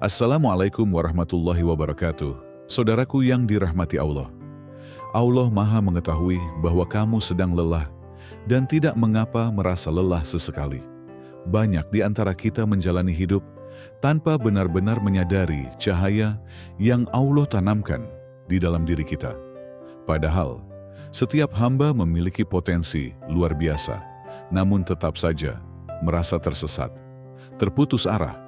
Assalamualaikum warahmatullahi wabarakatuh. Saudaraku yang dirahmati Allah. Allah Maha mengetahui bahwa kamu sedang lelah dan tidak mengapa merasa lelah sesekali. Banyak di antara kita menjalani hidup tanpa benar-benar menyadari cahaya yang Allah tanamkan di dalam diri kita. Padahal, setiap hamba memiliki potensi luar biasa, namun tetap saja merasa tersesat, terputus arah,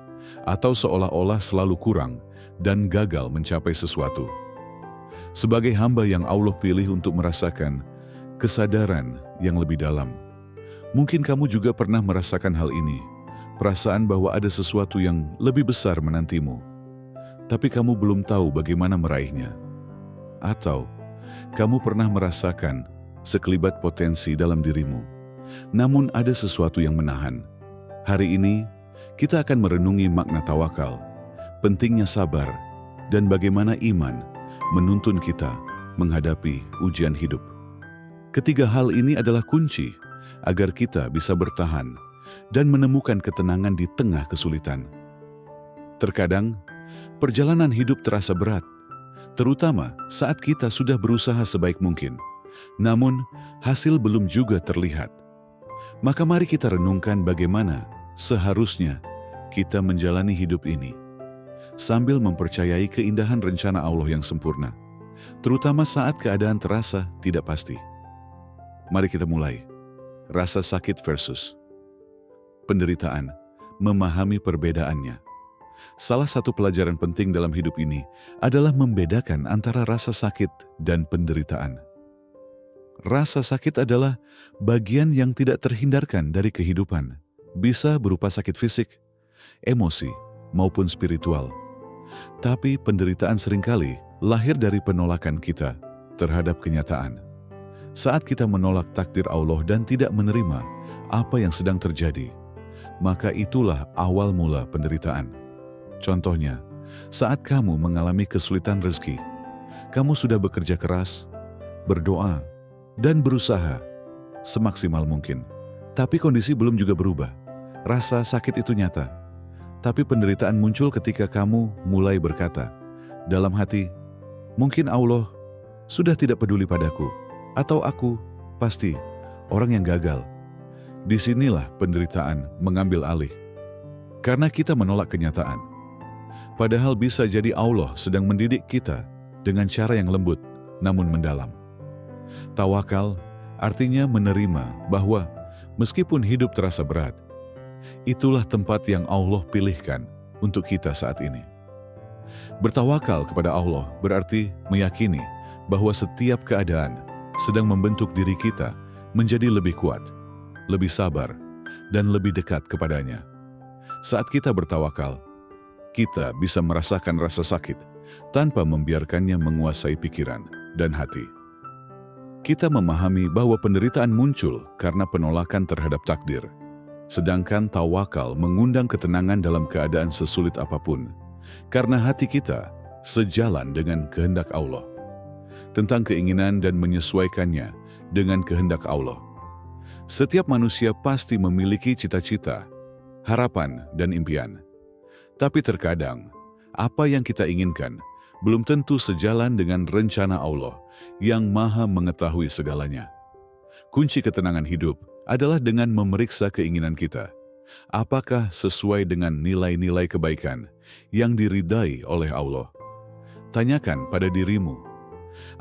atau seolah-olah selalu kurang dan gagal mencapai sesuatu. Sebagai hamba yang Allah pilih untuk merasakan kesadaran yang lebih dalam, mungkin kamu juga pernah merasakan hal ini, perasaan bahwa ada sesuatu yang lebih besar menantimu, tapi kamu belum tahu bagaimana meraihnya. Atau kamu pernah merasakan sekelibat potensi dalam dirimu, namun ada sesuatu yang menahan. Hari ini, kita akan merenungi makna tawakal, pentingnya sabar, dan bagaimana iman menuntun kita menghadapi ujian hidup. Ketiga hal ini adalah kunci agar kita bisa bertahan dan menemukan ketenangan di tengah kesulitan. Terkadang, perjalanan hidup terasa berat, terutama saat kita sudah berusaha sebaik mungkin, namun hasil belum juga terlihat. Maka mari kita renungkan bagaimana seharusnya kita menjalani hidup ini, sambil mempercayai keindahan rencana Allah yang sempurna, terutama saat keadaan terasa tidak pasti. Mari kita mulai. Rasa sakit versus penderitaan, memahami perbedaannya. Salah satu pelajaran penting dalam hidup ini adalah membedakan antara rasa sakit dan penderitaan. Rasa sakit adalah bagian yang tidak terhindarkan dari kehidupan. Bisa berupa sakit fisik, emosi, maupun spiritual. Tapi penderitaan seringkali lahir dari penolakan kita terhadap kenyataan. Saat kita menolak takdir Allah dan tidak menerima apa yang sedang terjadi, maka itulah awal mula penderitaan. Contohnya, saat kamu mengalami kesulitan rezeki, kamu sudah bekerja keras, berdoa, dan berusaha semaksimal mungkin. Tapi kondisi belum juga berubah. Rasa sakit itu nyata. Tapi penderitaan muncul ketika kamu mulai berkata dalam hati, mungkin Allah sudah tidak peduli padaku, atau aku pasti orang yang gagal. Disinilah penderitaan mengambil alih. Karena kita menolak kenyataan. Padahal bisa jadi Allah sedang mendidik kita dengan cara yang lembut namun mendalam. Tawakal artinya menerima bahwa meskipun hidup terasa berat, itulah tempat yang Allah pilihkan untuk kita saat ini. Bertawakal kepada Allah berarti meyakini bahwa setiap keadaan sedang membentuk diri kita menjadi lebih kuat, lebih sabar, dan lebih dekat kepadanya. Saat kita bertawakal, kita bisa merasakan rasa sakit tanpa membiarkannya menguasai pikiran dan hati. Kita memahami bahwa penderitaan muncul karena penolakan terhadap takdir. Sedangkan tawakal mengundang ketenangan dalam keadaan sesulit apapun, karena hati kita sejalan dengan kehendak Allah, tentang keinginan dan menyesuaikannya dengan kehendak Allah. Setiap manusia pasti memiliki cita-cita, harapan, dan impian. Tapi terkadang, apa yang kita inginkan belum tentu sejalan dengan rencana Allah yang Maha mengetahui segalanya. Kunci ketenangan hidup adalah dengan memeriksa keinginan kita. Apakah sesuai dengan nilai-nilai kebaikan yang diridai oleh Allah? Tanyakan pada dirimu,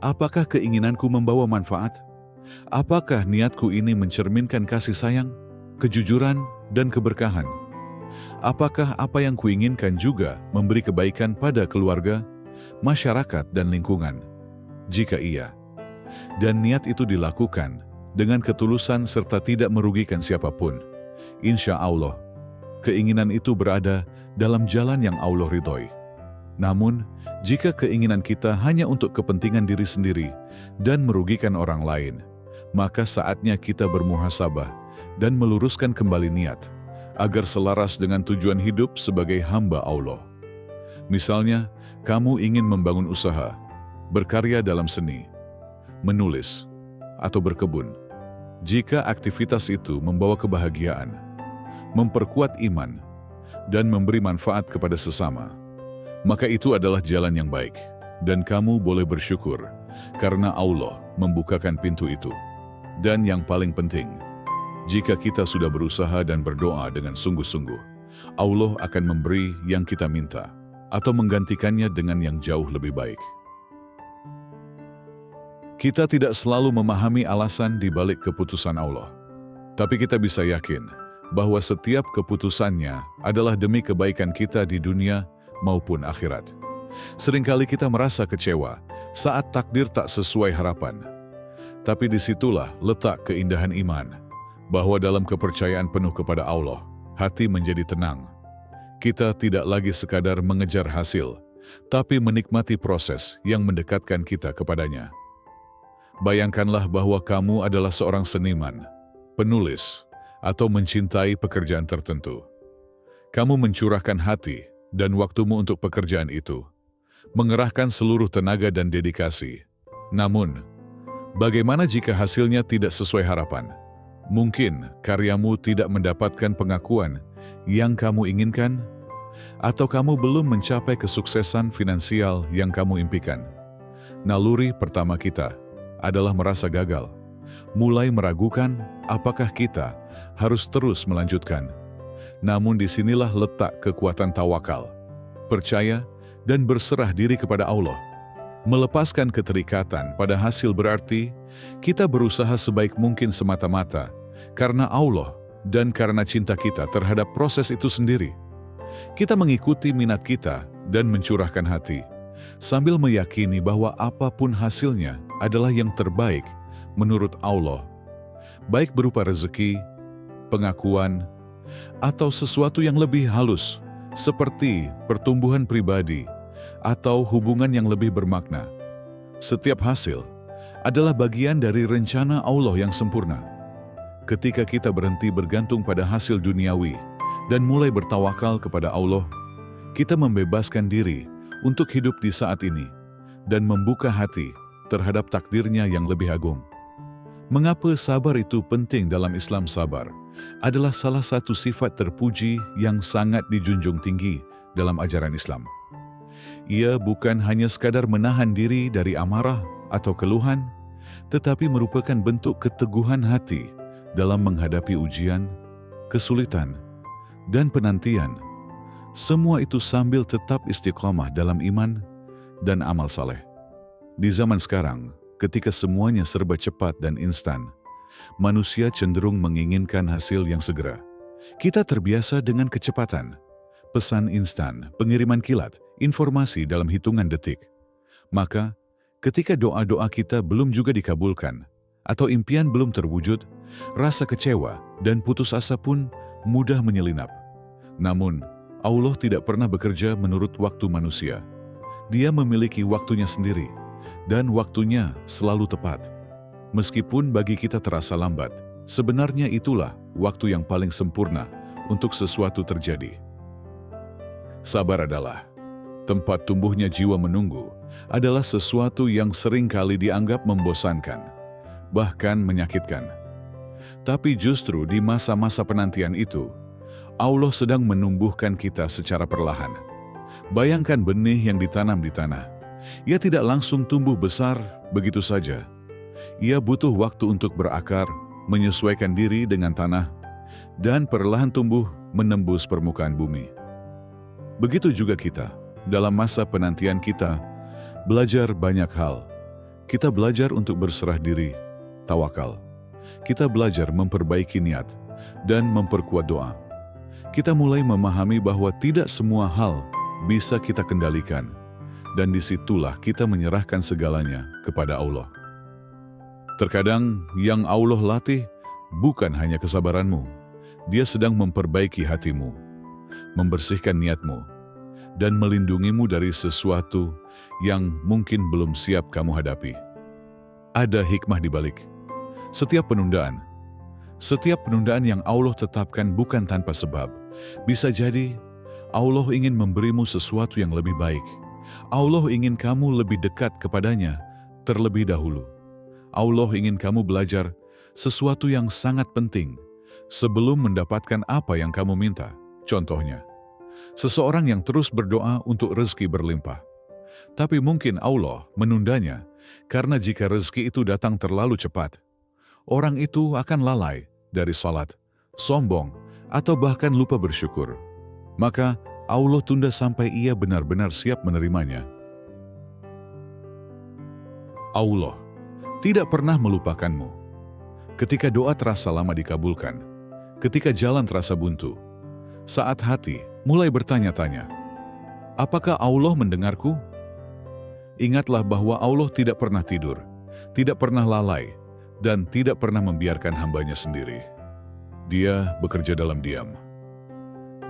apakah keinginanku membawa manfaat? Apakah niatku ini mencerminkan kasih sayang, kejujuran, dan keberkahan? Apakah apa yang kuinginkan juga memberi kebaikan pada keluarga, masyarakat, dan lingkungan? Jika iya, dan niat itu dilakukan dengan ketulusan serta tidak merugikan siapapun, insya Allah, keinginan itu berada dalam jalan yang Allah ridhoi. Namun, jika keinginan kita hanya untuk kepentingan diri sendiri dan merugikan orang lain, maka saatnya kita bermuhasabah dan meluruskan kembali niat, agar selaras dengan tujuan hidup sebagai hamba Allah. Misalnya, kamu ingin membangun usaha, berkarya dalam seni, menulis, atau berkebun. Jika aktivitas itu membawa kebahagiaan, memperkuat iman, dan memberi manfaat kepada sesama, maka itu adalah jalan yang baik, dan kamu boleh bersyukur karena Allah membukakan pintu itu. Dan yang paling penting, jika kita sudah berusaha dan berdoa dengan sungguh-sungguh, Allah akan memberi yang kita minta atau menggantikannya dengan yang jauh lebih baik. Kita tidak selalu memahami alasan di balik keputusan Allah, tapi kita bisa yakin bahwa setiap keputusannya adalah demi kebaikan kita di dunia maupun akhirat. Seringkali kita merasa kecewa saat takdir tak sesuai harapan. Tapi disitulah letak keindahan iman, bahwa dalam kepercayaan penuh kepada Allah, hati menjadi tenang. Kita tidak lagi sekadar mengejar hasil, tapi menikmati proses yang mendekatkan kita kepadanya. Bayangkanlah bahwa kamu adalah seorang seniman, penulis, atau mencintai pekerjaan tertentu. Kamu mencurahkan hati dan waktumu untuk pekerjaan itu, mengerahkan seluruh tenaga dan dedikasi. Namun, bagaimana jika hasilnya tidak sesuai harapan? Mungkin karyamu tidak mendapatkan pengakuan yang kamu inginkan, atau kamu belum mencapai kesuksesan finansial yang kamu impikan. Naluri pertama kita adalah merasa gagal, mulai meragukan apakah kita harus terus melanjutkan. Namun disinilah letak kekuatan tawakal, percaya dan berserah diri kepada Allah. Melepaskan keterikatan pada hasil berarti kita berusaha sebaik mungkin semata-mata karena Allah dan karena cinta kita terhadap proses itu sendiri. Kita mengikuti minat kita dan mencurahkan hati, sambil meyakini bahwa apapun hasilnya adalah yang terbaik menurut Allah, baik berupa rezeki, pengakuan, atau sesuatu yang lebih halus, seperti pertumbuhan pribadi atau hubungan yang lebih bermakna. Setiap hasil adalah bagian dari rencana Allah yang sempurna. Ketika kita berhenti bergantung pada hasil duniawi dan mulai bertawakal kepada Allah, kita membebaskan diri untuk hidup di saat ini dan membuka hati terhadap takdirnya yang lebih agung. Mengapa sabar itu penting dalam Islam? Sabar adalah salah satu sifat terpuji yang sangat dijunjung tinggi dalam ajaran Islam. Ia bukan hanya sekadar menahan diri dari amarah atau keluhan, tetapi merupakan bentuk keteguhan hati dalam menghadapi ujian, kesulitan, dan penantian. Semua itu sambil tetap istiqomah dalam iman dan amal saleh. Di zaman sekarang, ketika semuanya serba cepat dan instan, manusia cenderung menginginkan hasil yang segera. Kita terbiasa dengan kecepatan, pesan instan, pengiriman kilat, informasi dalam hitungan detik. Maka, ketika doa-doa kita belum juga dikabulkan, atau impian belum terwujud, rasa kecewa dan putus asa pun mudah menyelinap. Namun, Allah tidak pernah bekerja menurut waktu manusia. Dia memiliki waktunya sendiri, dan waktunya selalu tepat. Meskipun bagi kita terasa lambat, sebenarnya itulah waktu yang paling sempurna untuk sesuatu terjadi. Sabar adalah tempat tumbuhnya jiwa menunggu, adalah sesuatu yang seringkali dianggap membosankan, bahkan menyakitkan. Tapi justru di masa-masa penantian itu, Allah sedang menumbuhkan kita secara perlahan. Bayangkan benih yang ditanam di tanah. Ia tidak langsung tumbuh besar begitu saja. Ia butuh waktu untuk berakar, menyesuaikan diri dengan tanah, dan perlahan tumbuh menembus permukaan bumi. Begitu juga kita, dalam masa penantian kita, belajar banyak hal. Kita belajar untuk berserah diri, tawakal. Kita belajar memperbaiki niat dan memperkuat doa. Kita mulai memahami bahwa tidak semua hal bisa kita kendalikan, dan disitulah kita menyerahkan segalanya kepada Allah. Terkadang yang Allah latih bukan hanya kesabaranmu, Dia sedang memperbaiki hatimu, membersihkan niatmu, dan melindungimu dari sesuatu yang mungkin belum siap kamu hadapi. Ada hikmah di balik setiap penundaan. Setiap penundaan yang Allah tetapkan bukan tanpa sebab. Bisa jadi Allah ingin memberimu sesuatu yang lebih baik. Allah ingin kamu lebih dekat kepadanya terlebih dahulu. Allah ingin kamu belajar sesuatu yang sangat penting sebelum mendapatkan apa yang kamu minta. Contohnya, seseorang yang terus berdoa untuk rezeki berlimpah. Tapi mungkin Allah menundanya, karena jika rezeki itu datang terlalu cepat, orang itu akan lalai dari salat, sombong, atau bahkan lupa bersyukur. Maka Allah tunda sampai ia benar-benar siap menerimanya. Allah tidak pernah melupakanmu. Ketika doa terasa lama dikabulkan, ketika jalan terasa buntu, saat hati mulai bertanya-tanya, apakah Allah mendengarku? Ingatlah bahwa Allah tidak pernah tidur, tidak pernah lalai, dan tidak pernah membiarkan hambanya sendiri. Dia bekerja dalam diam,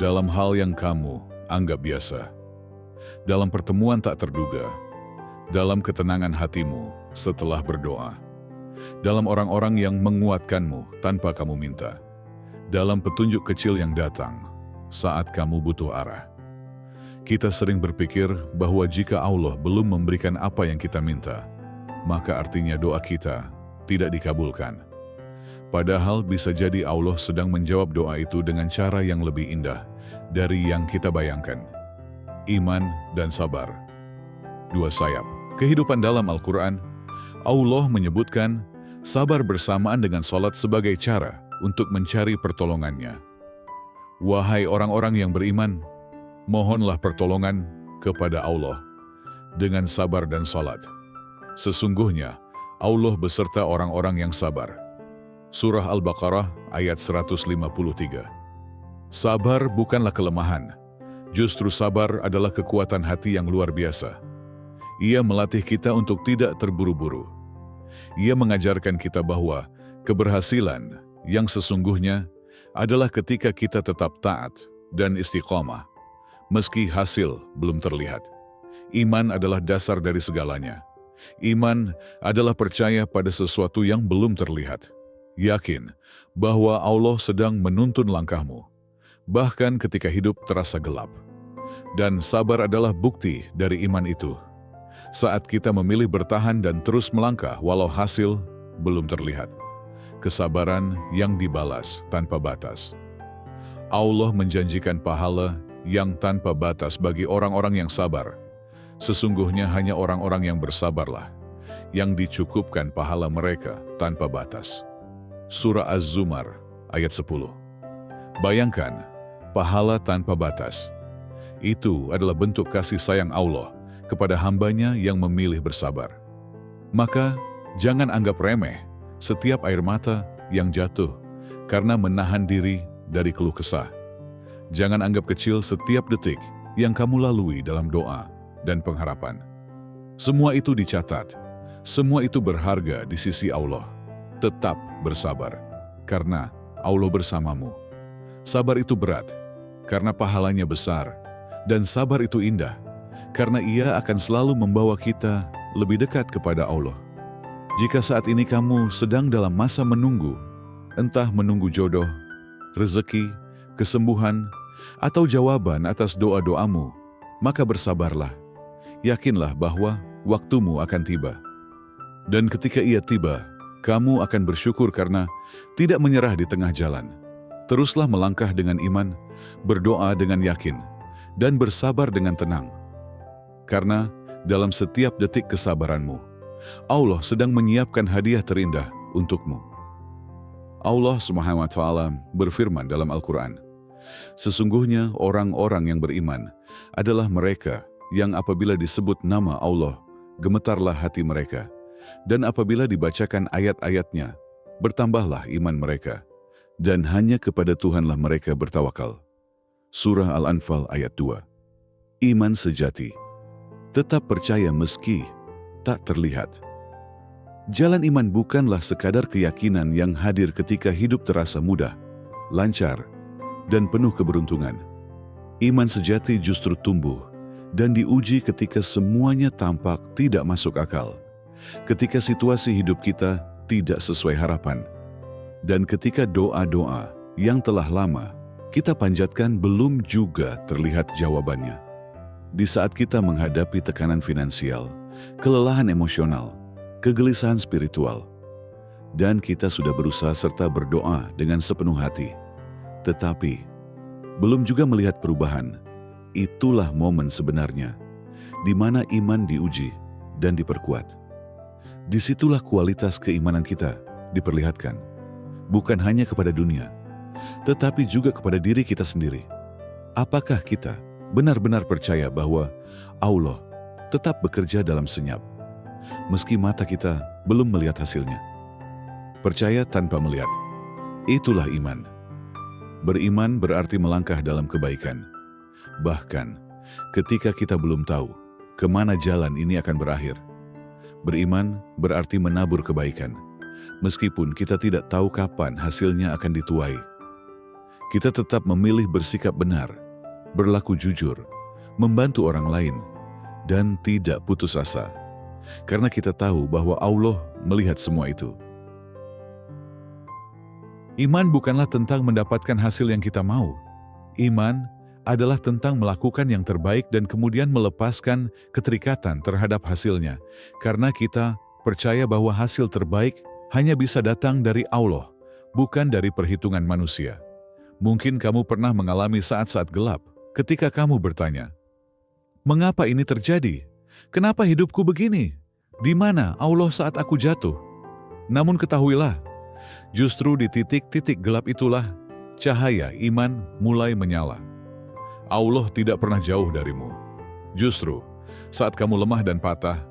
dalam hal yang kamu anggap biasa, dalam pertemuan tak terduga, dalam ketenangan hatimu setelah berdoa, dalam orang-orang yang menguatkanmu tanpa kamu minta, dalam petunjuk kecil yang datang saat kamu butuh arah. Kita sering berpikir bahwa jika Allah belum memberikan apa yang kita minta, maka artinya doa kita tidak dikabulkan. Padahal bisa jadi Allah sedang menjawab doa itu dengan cara yang lebih indah dari yang kita bayangkan. Iman dan sabar. Dua sayap. Kehidupan dalam Al-Quran, Allah menyebutkan sabar bersamaan dengan salat sebagai cara untuk mencari pertolongannya. Wahai orang-orang yang beriman, mohonlah pertolongan kepada Allah dengan sabar dan salat. Sesungguhnya Allah beserta orang-orang yang sabar. Surah Al-Baqarah ayat 153. Sabar bukanlah kelemahan. Justru sabar adalah kekuatan hati yang luar biasa. Ia melatih kita untuk tidak terburu-buru. Ia mengajarkan kita bahwa keberhasilan yang sesungguhnya adalah ketika kita tetap taat dan istiqomah, meski hasil belum terlihat. Iman adalah dasar dari segalanya. Iman adalah percaya pada sesuatu yang belum terlihat. Yakin bahwa Allah sedang menuntun langkahmu, bahkan ketika hidup terasa gelap. Dan sabar adalah bukti dari iman itu. Saat kita memilih bertahan dan terus melangkah walau hasil belum terlihat. Kesabaran yang dibalas tanpa batas. Allah menjanjikan pahala yang tanpa batas bagi orang-orang yang sabar. Sesungguhnya hanya orang-orang yang bersabarlah yang dicukupkan pahala mereka tanpa batas. Surah Az-Zumar ayat 10. Bayangkan, pahala tanpa batas. Itu adalah bentuk kasih sayang Allah kepada hambanya yang memilih bersabar. Maka jangan anggap remeh setiap air mata yang jatuh karena menahan diri dari keluh kesah. Jangan anggap kecil setiap detik yang kamu lalui dalam doa dan pengharapan. Semua itu dicatat, semua itu berharga di sisi Allah. Tetap bersabar, karena Allah bersamamu. Sabar itu berat, karena pahalanya besar. Dan sabar itu indah, karena ia akan selalu membawa kita lebih dekat kepada Allah. Jika saat ini kamu sedang dalam masa menunggu, entah menunggu jodoh, rezeki, kesembuhan, atau jawaban atas doa-doamu, maka bersabarlah. Yakinlah bahwa waktumu akan tiba. Dan ketika ia tiba, kamu akan bersyukur karena tidak menyerah di tengah jalan. Teruslah melangkah dengan iman, berdoa dengan yakin, dan bersabar dengan tenang. Karena dalam setiap detik kesabaranmu, Allah sedang menyiapkan hadiah terindah untukmu. Allah SWT berfirman dalam Al-Quran, sesungguhnya orang-orang yang beriman adalah mereka yang apabila disebut nama Allah, gemetarlah hati mereka, dan apabila dibacakan ayat-ayatnya, bertambahlah iman mereka, dan hanya kepada Tuhanlah mereka bertawakal. Surah Al-Anfal ayat 2. Iman sejati, tetap percaya meski tak terlihat. Jalan iman bukanlah sekadar keyakinan yang hadir ketika hidup terasa mudah, lancar, dan penuh keberuntungan. Iman sejati justru tumbuh dan diuji ketika semuanya tampak tidak masuk akal, ketika situasi hidup kita tidak sesuai harapan, dan ketika doa-doa yang telah lama kita panjatkan belum juga terlihat jawabannya. Di saat kita menghadapi tekanan finansial, kelelahan emosional, kegelisahan spiritual, dan kita sudah berusaha serta berdoa dengan sepenuh hati, tetapi belum juga melihat perubahan, itulah momen sebenarnya, di mana iman diuji dan diperkuat. Disitulah kualitas keimanan kita diperlihatkan, bukan hanya kepada dunia, tetapi juga kepada diri kita sendiri. Apakah kita benar-benar percaya bahwa Allah tetap bekerja dalam senyap, meski mata kita belum melihat hasilnya? Percaya tanpa melihat, itulah iman. Beriman berarti melangkah dalam kebaikan, bahkan ketika kita belum tahu kemana jalan ini akan berakhir. Beriman berarti menabur kebaikan, meskipun kita tidak tahu kapan hasilnya akan dituai. Kita tetap memilih bersikap benar, berlaku jujur, membantu orang lain, dan tidak putus asa, karena kita tahu bahwa Allah melihat semua itu. Iman bukanlah tentang mendapatkan hasil yang kita mau. Iman adalah tentang melakukan yang terbaik dan kemudian melepaskan keterikatan terhadap hasilnya, karena kita percaya bahwa hasil terbaik hanya bisa datang dari Allah, bukan dari perhitungan manusia. Mungkin kamu pernah mengalami saat-saat gelap ketika kamu bertanya, "Mengapa ini terjadi? Kenapa hidupku begini? Di mana Allah saat aku jatuh?" Namun ketahuilah, justru di titik-titik gelap itulah cahaya iman mulai menyala. Allah tidak pernah jauh darimu. Justru saat kamu lemah dan patah,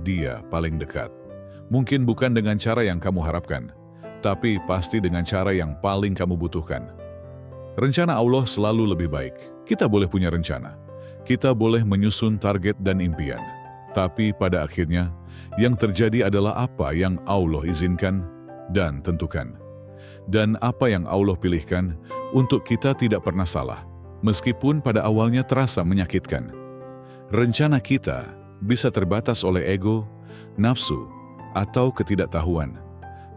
Dia paling dekat. Mungkin bukan dengan cara yang kamu harapkan, tapi pasti dengan cara yang paling kamu butuhkan. Rencana Allah selalu lebih baik. Kita boleh punya rencana, kita boleh menyusun target dan impian, tapi pada akhirnya yang terjadi adalah apa yang Allah izinkan dan tentukan. Dan apa yang Allah pilihkan untuk kita tidak pernah salah, meskipun pada awalnya terasa menyakitkan. Rencana kita bisa terbatas oleh ego, nafsu, atau ketidaktahuan.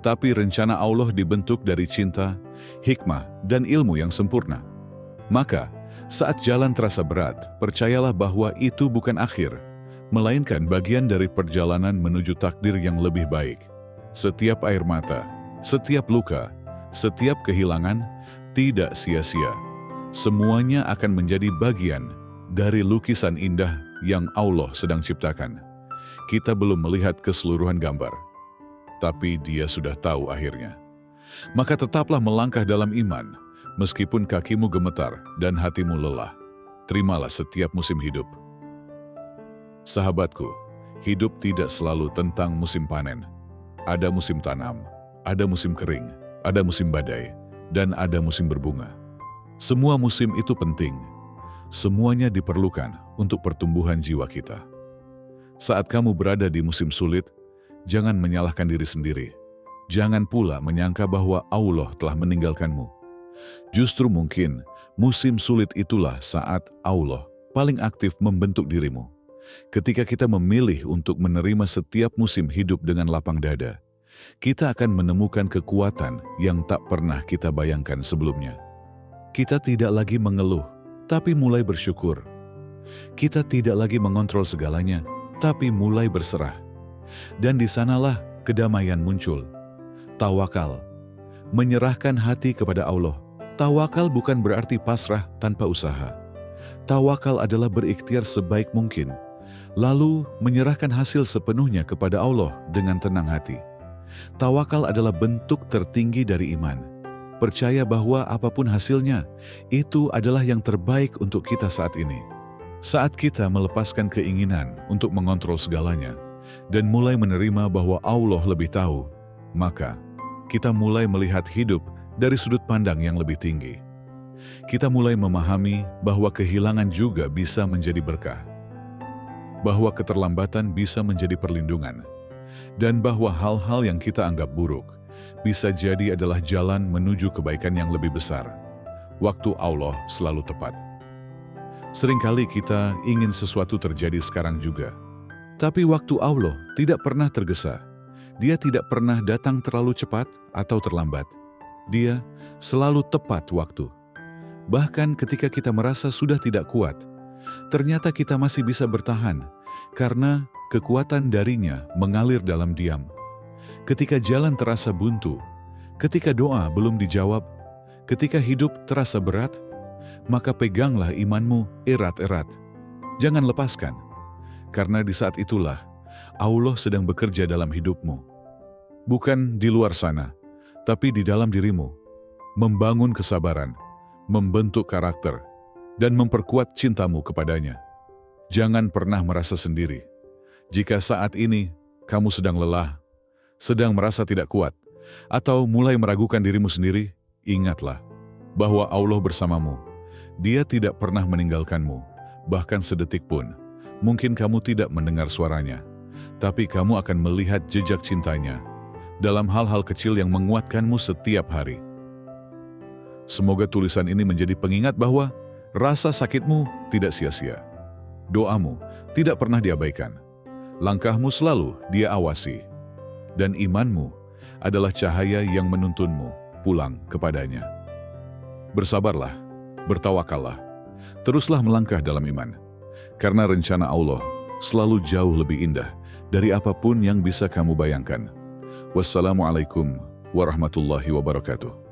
Tapi rencana Allah dibentuk dari cinta, hikmah, dan ilmu yang sempurna. Maka, saat jalan terasa berat, percayalah bahwa itu bukan akhir, melainkan bagian dari perjalanan menuju takdir yang lebih baik. Setiap air mata, setiap luka, setiap kehilangan tidak sia-sia. Semuanya akan menjadi bagian dari lukisan indah yang Allah sedang ciptakan. Kita belum melihat keseluruhan gambar, tapi Dia sudah tahu akhirnya. Maka tetaplah melangkah dalam iman, meskipun kakimu gemetar dan hatimu lelah. Terimalah setiap musim hidup. Sahabatku, hidup tidak selalu tentang musim panen. Ada musim tanam, ada musim kering, ada musim badai, dan ada musim berbunga. Semua musim itu penting. Semuanya diperlukan untuk pertumbuhan jiwa kita. Saat kamu berada di musim sulit, jangan menyalahkan diri sendiri. Jangan pula menyangka bahwa Allah telah meninggalkanmu. Justru mungkin musim sulit itulah saat Allah paling aktif membentuk dirimu. Ketika kita memilih untuk menerima setiap musim hidup dengan lapang dada, kita akan menemukan kekuatan yang tak pernah kita bayangkan sebelumnya. Kita tidak lagi mengeluh, tapi mulai bersyukur. Kita tidak lagi mengontrol segalanya, tapi mulai berserah. Dan di sanalah kedamaian muncul. Tawakal, menyerahkan hati kepada Allah. Tawakal bukan berarti pasrah tanpa usaha. Tawakal adalah berikhtiar sebaik mungkin, lalu menyerahkan hasil sepenuhnya kepada Allah dengan tenang hati. Tawakal adalah bentuk tertinggi dari iman. Percaya bahwa apapun hasilnya, itu adalah yang terbaik untuk kita saat ini. Saat kita melepaskan keinginan untuk mengontrol segalanya, dan mulai menerima bahwa Allah lebih tahu, maka kita mulai melihat hidup dari sudut pandang yang lebih tinggi. Kita mulai memahami bahwa kehilangan juga bisa menjadi berkah, bahwa keterlambatan bisa menjadi perlindungan, dan bahwa hal-hal yang kita anggap buruk bisa jadi adalah jalan menuju kebaikan yang lebih besar. Waktu Allah selalu tepat. Seringkali kita ingin sesuatu terjadi sekarang juga, tapi waktu Allah tidak pernah tergesa. Dia tidak pernah datang terlalu cepat atau terlambat. Dia selalu tepat waktu. Bahkan ketika kita merasa sudah tidak kuat, ternyata kita masih bisa bertahan karena kekuatan darinya mengalir dalam diam. Ketika jalan terasa buntu, ketika doa belum dijawab, ketika hidup terasa berat, maka peganglah imanmu erat-erat. Jangan lepaskan, karena di saat itulah Allah sedang bekerja dalam hidupmu. Bukan di luar sana, tapi di dalam dirimu, membangun kesabaran, membentuk karakter, dan memperkuat cintamu kepadanya. Jangan pernah merasa sendiri. Jika saat ini kamu sedang lelah, sedang merasa tidak kuat, atau mulai meragukan dirimu sendiri, ingatlah bahwa Allah bersamamu. Dia tidak pernah meninggalkanmu, bahkan sedetik pun. Mungkin kamu tidak mendengar suaranya, tapi kamu akan melihat jejak cintanya dalam hal-hal kecil yang menguatkanmu setiap hari. Semoga tulisan ini menjadi pengingat bahwa rasa sakitmu tidak sia-sia. Doamu tidak pernah diabaikan. Langkahmu selalu Dia awasi. Dan imanmu adalah cahaya yang menuntunmu pulang kepadanya. Bersabarlah, bertawakallah, teruslah melangkah dalam iman. Karena rencana Allah selalu jauh lebih indah dari apapun yang bisa kamu bayangkan. Wassalamualaikum warahmatullahi wabarakatuh.